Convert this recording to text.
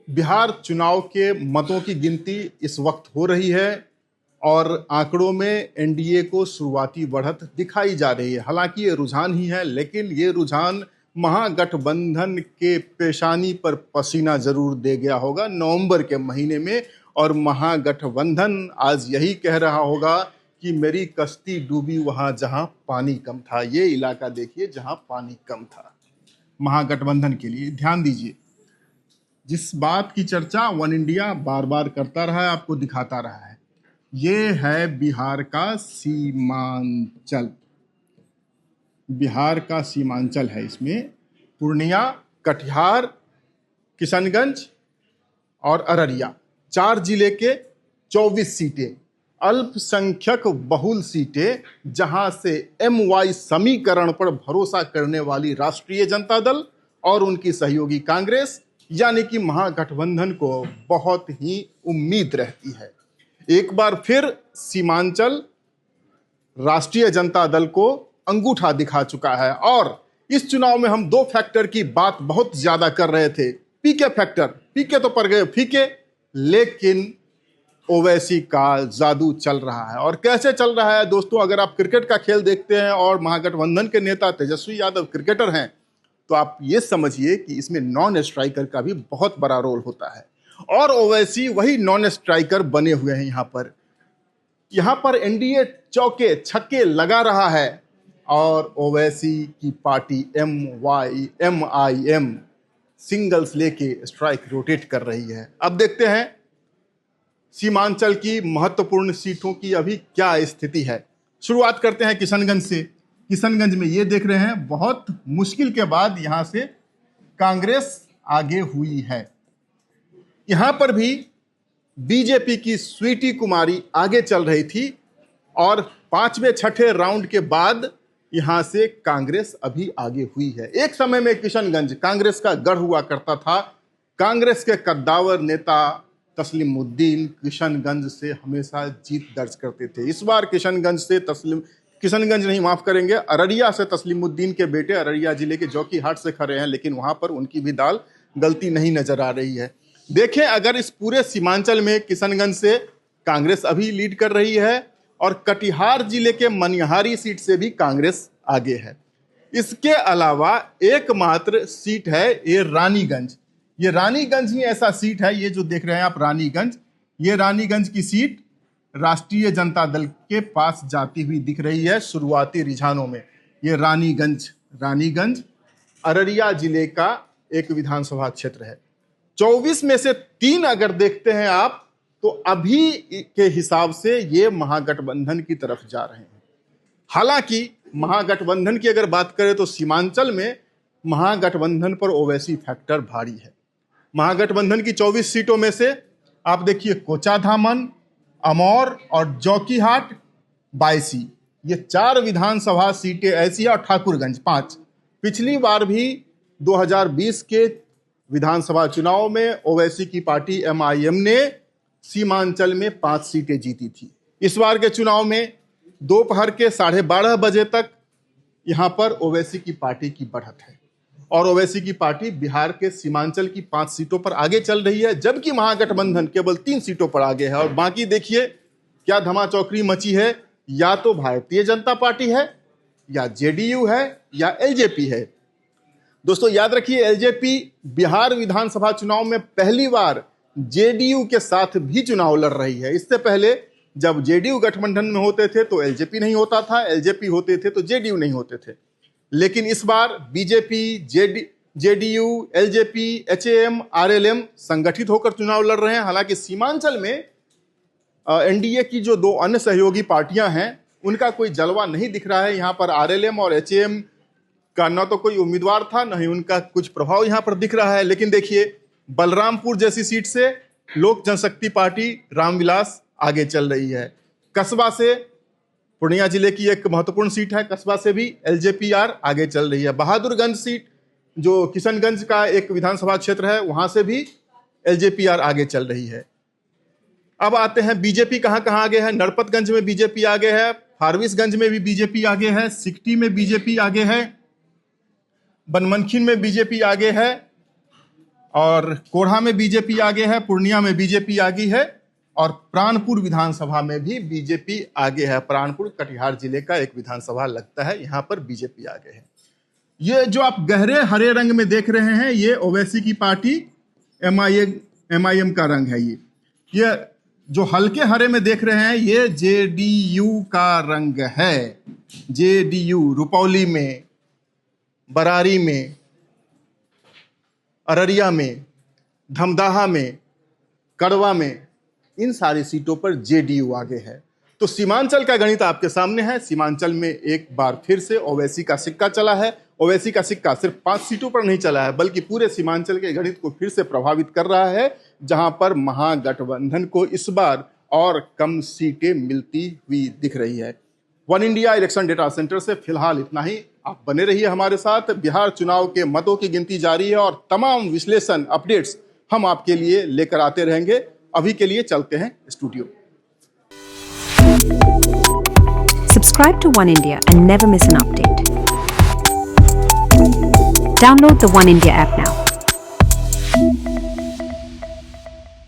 बिहार चुनाव के मतों की गिनती इस वक्त हो रही है और आंकड़ों में एनडीए को शुरुआती बढ़त दिखाई जा रही है। हालांकि ये रुझान ही है, लेकिन ये रुझान महागठबंधन के पेशानी पर पसीना जरूर दे गया होगा नवंबर के महीने में। और महागठबंधन आज यही कह रहा होगा कि मेरी कश्ती डूबी वहां जहां पानी कम था। ये इलाका देखिए जहां पानी कम था। महागठबंधन के लिए ध्यान दीजिए। जिस बात की चर्चा वन इंडिया बार बार करता रहा है, आपको दिखाता रहा है, ये है बिहार का सीमांचल। बिहार का सीमांचल है। इसमें पूर्णिया, कटिहार, किशनगंज और अररिया, 4 जिले के 24 सीटें, अल्पसंख्यक बहुल सीटें, जहां से MY समीकरण पर भरोसा करने वाली राष्ट्रीय जनता दल और उनकी सहयोगी कांग्रेस यानी कि महागठबंधन को बहुत ही उम्मीद रहती है। एक बार फिर सीमांचल राष्ट्रीय जनता दल को अंगूठा दिखा चुका है। और इस चुनाव में हम 2 फैक्टर की बात बहुत ज्यादा कर रहे थे। पीके फैक्टर, पीके तो पड़ गए फीके, लेकिन ओवैसी का जादू चल रहा है। और कैसे चल रहा है दोस्तों, अगर आप क्रिकेट का खेल देखते हैं और महागठबंधन के नेता तेजस्वी यादव क्रिकेटर हैं, तो आप ये समझिए कि इसमें नॉन स्ट्राइकर का भी बहुत बड़ा रोल होता है। और ओवैसी वही नॉन स्ट्राइकर बने हुए हैं। यहां पर एनडीए चौके छक्के लगा रहा है और ओवैसी की पार्टी MIM सिंगल्स लेके स्ट्राइक रोटेट कर रही है। अब देखते हैं सीमांचल की महत्वपूर्ण सीटों की अभी क्या स्थिति है। शुरुआत करते हैं किशनगंज से। किशनगंज में ये देख रहे हैं, बहुत मुश्किल के बाद यहां से कांग्रेस आगे हुई है। यहां पर भी बीजेपी की स्वीटी कुमारी आगे चल रही थी और 5वें 6ठे राउंड के बाद यहां से कांग्रेस अभी आगे हुई है। एक समय में किशनगंज कांग्रेस का गढ़ हुआ करता था। कांग्रेस के कद्दावर नेता तस्लीमुद्दीन किशनगंज से हमेशा जीत दर्ज करते थे। इस बार अररिया से तस्लीमुद्दीन के बेटे अररिया जिले के जोकीहाट से खड़े हैं, लेकिन वहां पर उनकी भी दाल गलती नहीं नजर आ रही है। देखें, अगर इस पूरे सीमांचल में किशनगंज से कांग्रेस अभी लीड कर रही है और कटिहार जिले के मनिहारी सीट से भी कांग्रेस आगे है। इसके अलावा एकमात्र सीट है ये रानीगंज। ये रानीगंज ही ऐसा सीट है, ये जो देख रहे हैं आप रानीगंज, ये रानीगंज की सीट राष्ट्रीय जनता दल के पास जाती हुई दिख रही है शुरुआती रुझानों में। ये रानीगंज अररिया जिले का एक विधानसभा क्षेत्र है। 24 में से 3 अगर देखते हैं आप, तो अभी के हिसाब से ये महागठबंधन की तरफ जा रहे हैं। हालांकि महागठबंधन की अगर बात करें तो सीमांचल में महागठबंधन पर ओवैसी फैक्टर भारी है। महागठबंधन की 24 सीटों में से आप देखिए कोचाधामन, अमौर और जोकीहाट 22, ये 4 विधानसभा सीटें ऐसी है, और ठाकुरगंज 5। पिछली बार भी 2020 के विधानसभा चुनाव में ओवैसी की पार्टी MIM ने सीमांचल में 5 सीटें जीती थी। इस बार के चुनाव में दोपहर के 12:30 बजे तक यहां पर ओवैसी की पार्टी की बढ़त है और ओवैसी की पार्टी बिहार के सीमांचल की 5 सीटों पर आगे चल रही है, जबकि महागठबंधन केवल 3 सीटों पर आगे है। और बाकी देखिए क्या धमाचौकड़ी मची है। या तो भारतीय जनता पार्टी है, या JDU है, या LJP है। दोस्तों याद रखिए, LJP बिहार विधानसभा चुनाव में पहली बार JDU के साथ भी चुनाव लड़ रही है। इससे पहले जब JDU गठबंधन में होते थे तो LJP नहीं होता था, LJP होते थे तो JDU नहीं होते थे। लेकिन इस बार BJP, JDU, LJP, HAM, RLM संगठित होकर चुनाव लड़ रहे हैं। हालांकि सीमांचल में एनडीए की जो 2 अन्य सहयोगी पार्टियां हैं, उनका कोई जलवा नहीं दिख रहा है। यहां पर RLM और HAM का न तो कोई उम्मीदवार था, न ही उनका कुछ प्रभाव यहां पर दिख रहा है। लेकिन देखिए, बलरामपुर जैसी सीट से लोक जनशक्ति पार्टी रामविलास आगे चल रही है। कस्बा से, पूर्णिया जिले की एक महत्वपूर्ण सीट है, कस्बा से भी LJPR आगे चल रही है। बहादुरगंज सीट जो किशनगंज का एक विधानसभा क्षेत्र है, वहां से भी LJPR आगे चल रही है। अब आते हैं बीजेपी कहां कहां आगे है। नरपतगंज में बीजेपी आगे है, फारबिसगंज में भी बीजेपी आगे है, सिकटी में बीजेपी आगे है, बनमनखी में बीजेपी आगे है, और कोढ़ा में बीजेपी आगे है, पूर्णिया में बीजेपी आगे है और प्राणपुर विधानसभा में भी बीजेपी आगे है। प्राणपुर कटिहार जिले का एक विधानसभा लगता है, यहां पर बीजेपी आगे है। ये जो आप गहरे हरे रंग में देख रहे हैं, ये ओवैसी की पार्टी एमआईएम का रंग है। ये जो हल्के हरे में देख रहे हैं, ये जेडीयू का रंग है। जेडीयू रुपौली में, बरारी में, अररिया में, धमदाहा में, कड़वा में, इन सारी सीटों पर जेडीयू आगे है। तो सीमांचल का गणित आपके सामने है। सीमांचल में एक बार फिर से ओवैसी का सिक्का चला है। ओवैसी का सिक्का सिर्फ 5 सीटों पर नहीं चला है, बल्कि पूरे सीमांचल के गणित को फिर से प्रभावित कर रहा है, जहां पर महागठबंधन को इस बार और कम सीटें मिलती हुई दिख रही है। One India election data centre से फिलहाल इतना ही। आप बने रहिए हमारे साथ। बिहार चुनाव के मतों की गिनती जारी है और तमाम विश्लेषण अपडेट्स हम आपके लिए लेकर आते रहेंगे। अभी के लिए चलते हैं studio. Subscribe to One India and never miss an update. Download the One India app now.